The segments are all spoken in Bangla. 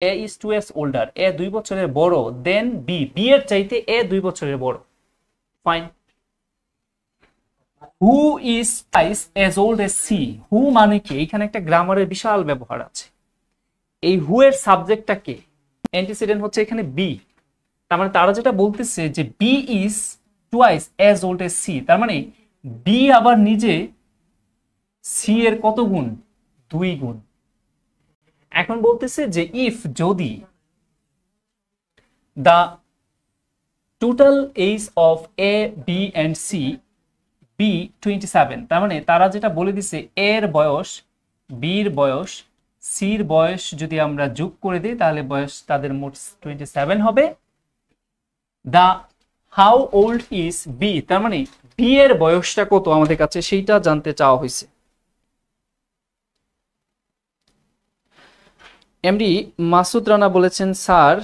এ ইজ 2 ইয়ার্স ওল্ডার, এ 2 বছরের বড়, দেন বি, বি এর চাইতে এ 2 বছরের বড়। Fine. Who is twice as old as C, who মানে কি? এখানে একটা গ্রামারের বিশাল ব্যবহার আছে। এই হু এর সাবজেক্টটা কে? অ্যান্টিসিডেন্ট হচ্ছে এখানে বি। তার মানে তারা যেটা বলতেছে যে B is twice as old as C, তার মানে বি আবার নিজে সি এর কত গুণ? 2 গুণ। এখন বলতেছে যে ইফ, যদি the total age of A, B and C be 27, তার মানে তারা যেটা বলে দিছে এর বয়স, বির বয়স, সির বয়স যদি আমরা যোগ করে দিই তাহলে বয়স তাদের মোট 27 হবে। the how old is B, তার মানে বি এর বয়সটা কত আমাদের কাছে সেইটা জানতে চাওয়া হয়েছে। এমডি মাসুদ রানা বলেছেন, স্যার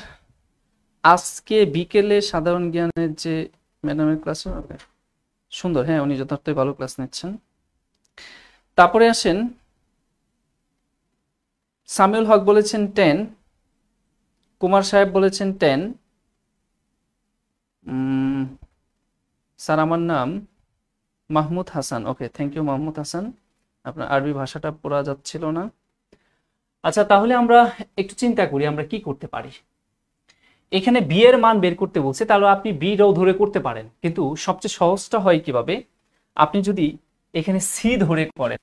আজকে বিকেলে সাধারণ জ্ঞানের যে ম্যাডামের ক্লাস হবে। সুন্দর, হ্যাঁ উনি যথার্থই ভালো ক্লাস নিচ্ছেন। তারপরে আসেন, সামিউল হক বলেছেন 10, কুমার সাহেব বলেছেন 10। স্যার আমার নাম মাহমুদ হাসান। ওকে, থ্যাংক ইউ মাহমুদ হাসান, আপনার আরবি ভাষাটা পড়া যাচ্ছিল না। আচ্ছা, তাহলে আমরা একটু চিন্তা করি আমরা কি করতে পারি। এখানে বি এর মান বের করতে বলছে, তাহলে আপনি বি রাও ধরে করতে পারেন, কিন্তু সবচেয়ে সহজটা হয় কিভাবে? আপনি যদি এখানে সি ধরে করেন,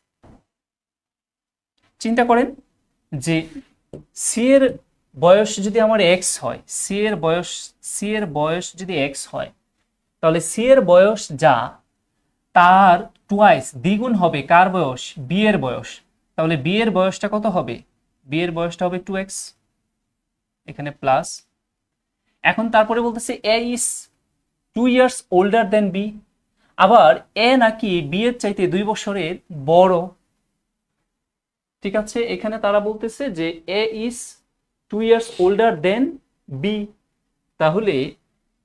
চিন্তা করেন যে সি এর বয়স যদি আমার এক্স হয়, সি এর বয়স যদি এক্স হয়, তাহলে সি এর বয়স যা তার টুয়াইস, দ্বিগুণ হবে কার বয়স? বি এর বয়স। তাহলে বি এর বয়সটা কত হবে? বি এর বয়সটা হবে 2x, এখানে প্লাস। এখন তারপরে বলতেছে A is 2 years older than B, আবার এ নাকি বি এর চাইতে 2 বছরের বড়। ঠিক আছে, এখানে তারা বলতেছে যে A is 2 years older than B, তাহলে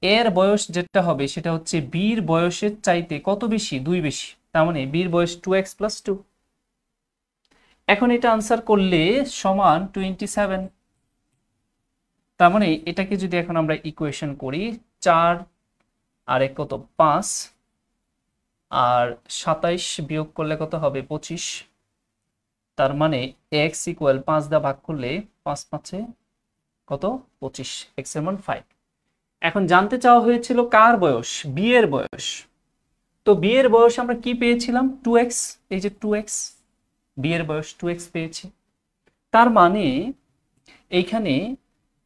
এর বয়স যেটা হবে সেটা হচ্ছে বির বয়সের চাইতে কত বেশি? 2 বেশি, তার মানে বির বয়স 2x + 2। এখন এটা আনসার করলে সমান 27। তার মানে এটাকে যদি এখন আমরা ইকুয়েশন করি, 4 আর 1 কত? 5, আর 27 বিয়োগ করলে কত হবে? 25। তার মানে x = 5 দা ভাগ করলে 5 5 কত? 25, x এর মান 5। এখন জানতে চাওয়া হয়েছিল কার বয়স? বি এর বয়স। তো বি এর বয়স আমরা কি পেয়েছিলাম? 2x, এই যে 2x, বি এর বয়স 2x পেয়েছি। তার মানে এইখানে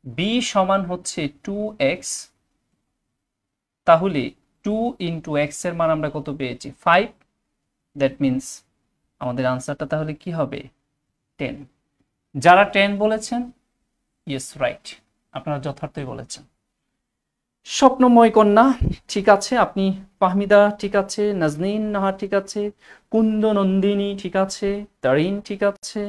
বি সমান হচ্ছে 2x, তাহলে 2 × x এর মান আমরা কত পেয়েছি? 5। দ্যাট মিন্স আমাদের আনসারটা তাহলে কি হবে? 10। যারা 10 বলেছেন, ইয়েস রাইট, আপনারা যথার্থই বলেছেন। স্বপ্নময় কন্যা ঠিক আছে, আপনি ফাহমিদা ঠিক আছে, নাজনীন নাহার ঠিক আছে, কুন্দ নন্দিনী ঠিক আছে, তারিন ঠিক আছে,